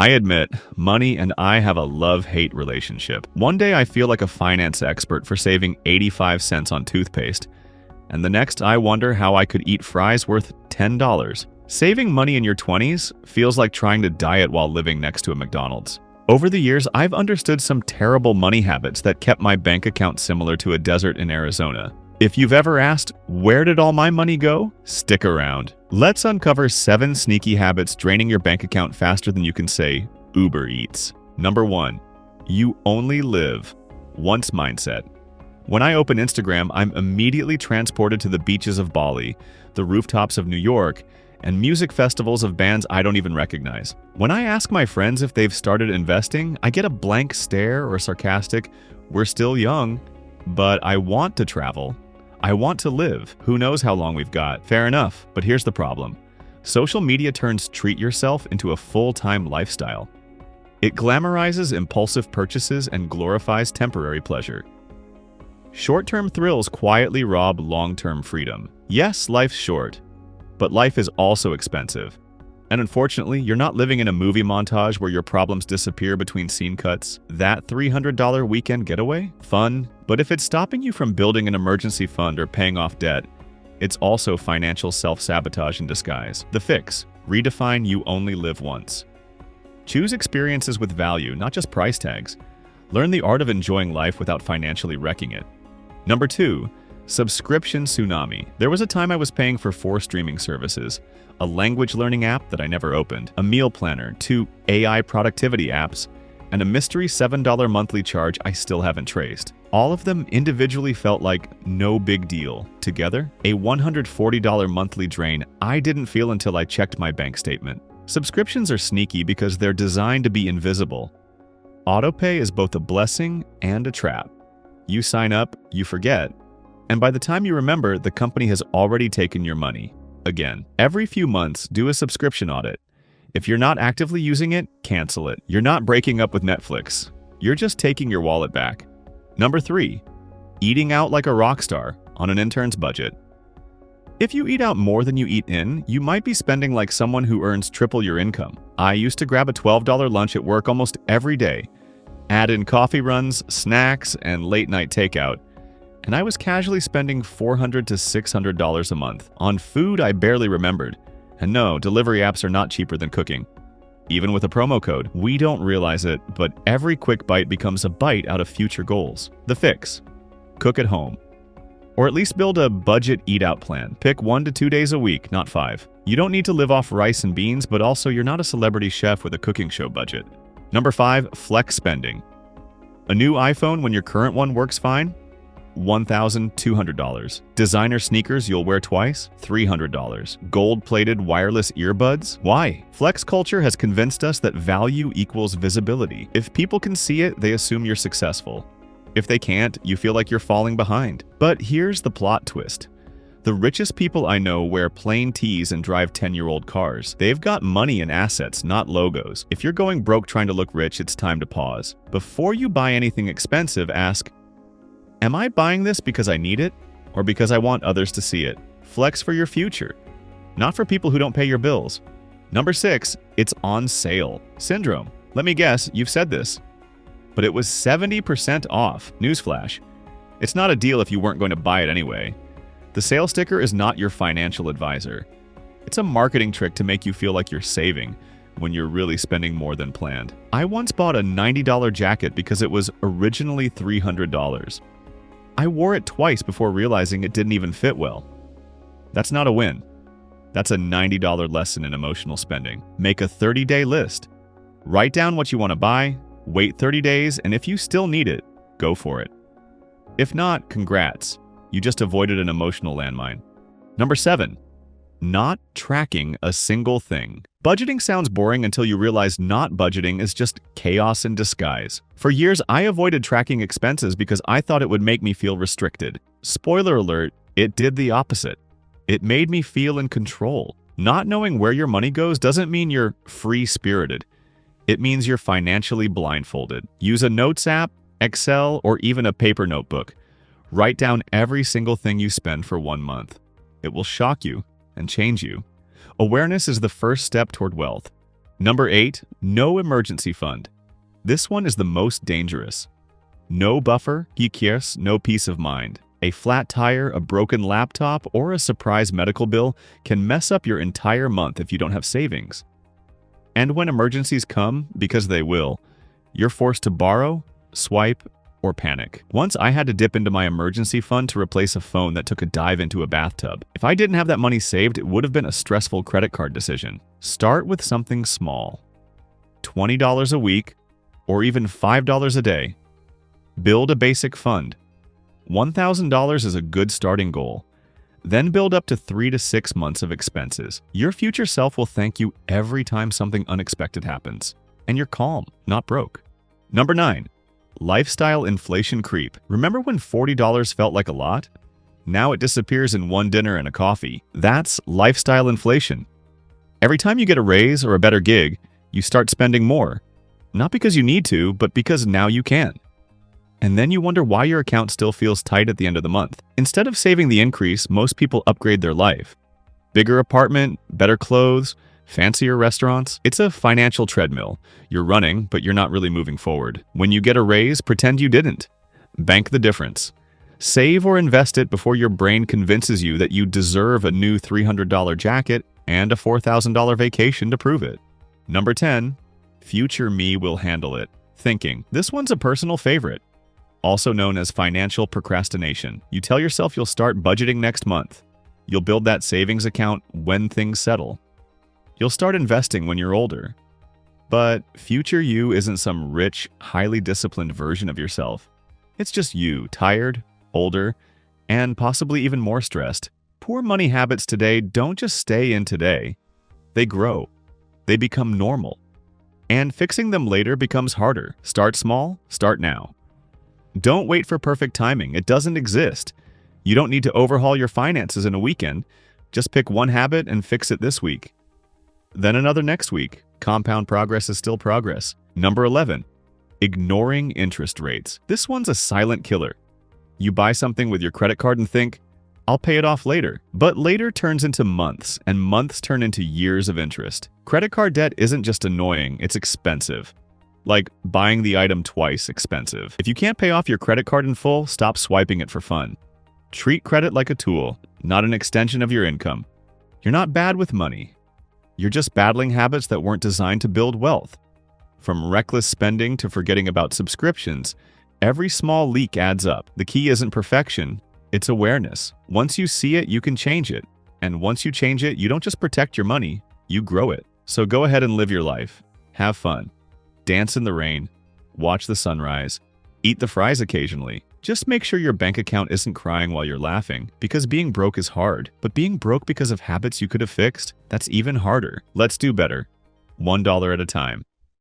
I admit, money and I have a love-hate relationship. One day I feel like a finance expert for saving 85 cents on toothpaste, and the next I wonder how I could eat fries worth $10. Saving money in your 20s feels like trying to diet while living next to a McDonald's. Over the years, I've understood some terrible money habits that kept my bank account similar to a desert in Arizona. If you've ever asked, where did all my money go? Stick around. Let's uncover 7 sneaky habits draining your bank account faster than you can say Uber Eats. Number 1. You only live once mindset. When I open Instagram, I'm immediately transported to the beaches of Bali, the rooftops of New York, and music festivals of bands I don't even recognize. When I ask my friends if they've started investing, I get a blank stare or sarcastic, "We're still young, but I want to travel. I want to live. Who knows how long we've got?" Fair enough, but here's the problem. Social media turns treat yourself into a full-time lifestyle. It glamorizes impulsive purchases and glorifies temporary pleasure. Short-term thrills quietly rob long-term freedom. Yes, life's short, but life is also expensive. And unfortunately, you're not living in a movie montage where your problems disappear between scene cuts. That $300 weekend getaway? Fun, but if it's stopping you from building an emergency fund or paying off debt, it's also financial self-sabotage in disguise. The fix: redefine you only live once. Choose experiences with value, not just price tags. Learn the art of enjoying life without financially wrecking it. Number 2. Subscription tsunami. There was a time I was paying for 4 streaming services, a language learning app that I never opened, a meal planner, 2 AI productivity apps, and a mystery $7 monthly charge I still haven't traced. All of them individually felt like no big deal. Together, a $140 monthly drain I didn't feel until I checked my bank statement. Subscriptions are sneaky because they're designed to be invisible. Autopay is both a blessing and a trap. You sign up, you forget, and by the time you remember, the company has already taken your money. Again, every few months, do a subscription audit. If you're not actively using it, cancel it. You're not breaking up with Netflix. You're just taking your wallet back. Number 3. Eating out like a rock star on an intern's budget. If you eat out more than you eat in, you might be spending like someone who earns triple your income. I used to grab a $12 lunch at work almost every day, add in coffee runs, snacks, and late-night takeout, and I was casually spending $400 to $600 a month. On food I barely remembered. And no, delivery apps are not cheaper than cooking. Even with a promo code, we don't realize it, but every quick bite becomes a bite out of future goals. The fix: cook at home. Or at least build a budget eat-out plan. Pick 1 to 2 days a week, not 5. You don't need to live off rice and beans, but also you're not a celebrity chef with a cooking show budget. Number 5, flex spending. A new iPhone when your current one works fine? $1,200. Designer sneakers you'll wear twice? $300. Gold-plated wireless earbuds? Why? Flex culture has convinced us that value equals visibility. If people can see it, they assume you're successful. If they can't, you feel like you're falling behind. But here's the plot twist. The richest people I know wear plain tees and drive 10-year-old cars. They've got money and assets, not logos. If you're going broke trying to look rich, it's time to pause. Before you buy anything expensive, ask, am I buying this because I need it or because I want others to see it? Flex for your future, not for people who don't pay your bills. Number 6, it's on sale syndrome. Let me guess, you've said this, but it was 70% off. Newsflash. It's not a deal if you weren't going to buy it anyway. The sale sticker is not your financial advisor. It's a marketing trick to make you feel like you're saving when you're really spending more than planned. I once bought a $90 jacket because it was originally $300. I wore it twice before realizing it didn't even fit well. That's not a win. That's a $90 lesson in emotional spending. Make a 30-day list. Write down what you want to buy, wait 30 days, and if you still need it, go for it. If not, congrats. You just avoided an emotional landmine. Number 7, not tracking a single thing. Budgeting sounds boring until you realize not budgeting is just chaos in disguise. For years, I avoided tracking expenses because I thought it would make me feel restricted. Spoiler alert, it did the opposite. It made me feel in control. Not knowing where your money goes doesn't mean you're free-spirited. It means you're financially blindfolded. Use a notes app, Excel, or even a paper notebook. Write down every single thing you spend for 1 month. It will shock you and change you. Awareness is the first step toward wealth. Number 8, no emergency fund. This one is the most dangerous. No buffer, equals no peace of mind. A flat tire, a broken laptop, or a surprise medical bill can mess up your entire month if you don't have savings. And when emergencies come, because they will, you're forced to borrow, swipe, or panic. Once I had to dip into my emergency fund to replace a phone that took a dive into a bathtub. If I didn't have that money saved, it would have been a stressful credit card decision. Start with something small. $20 a week, or even $5 a day. Build a basic fund. $1,000 is a good starting goal. Then build up to 3 to 6 months of expenses. Your future self will thank you every time something unexpected happens. And you're calm, not broke. Number 9. Lifestyle inflation creep. Remember when $40 felt like a lot? Now it disappears in one dinner and a coffee. That's lifestyle inflation. Every time you get a raise or a better gig, you start spending more. Not because you need to, but because now you can. And then you wonder why your account still feels tight at the end of the month. Instead of saving the increase, most people upgrade their life. Bigger apartment, better clothes, fancier restaurants. It's a financial treadmill. You're running, but you're not really moving forward. When you get a raise, pretend you didn't. Bank the difference. Save or invest it before your brain convinces you that you deserve a new $300 jacket and a $4,000 vacation to prove it. Number 10. Future me will handle it. Thinking. This one's a personal favorite. Also known as financial procrastination. You tell yourself you'll start budgeting next month. You'll build that savings account when things settle. You'll start investing when you're older. But future you isn't some rich, highly disciplined version of yourself. It's just you, tired, older, and possibly even more stressed. Poor money habits today don't just stay in today. They grow. They become normal. And fixing them later becomes harder. Start small, start now. Don't wait for perfect timing. It doesn't exist. You don't need to overhaul your finances in a weekend. Just pick one habit and fix it this week. Then another next week. Compound progress is still progress. Number 11. Ignoring interest rates. This one's a silent killer. You buy something with your credit card and think, I'll pay it off later. But later turns into months, and months turn into years of interest. Credit card debt isn't just annoying, it's expensive. Like buying the item twice expensive. If you can't pay off your credit card in full, stop swiping it for fun. Treat credit like a tool, not an extension of your income. You're not bad with money. You're just battling habits that weren't designed to build wealth. From reckless spending to forgetting about subscriptions, every small leak adds up. The key isn't perfection, it's awareness. Once you see it, you can change it. And once you change it, you don't just protect your money, you grow it. So go ahead and live your life. Have fun. Dance in the rain. Watch the sunrise. Eat the fries occasionally. Just make sure your bank account isn't crying while you're laughing, because being broke is hard, but being broke because of habits you could have fixed, that's even harder. Let's do better. $1 at a time.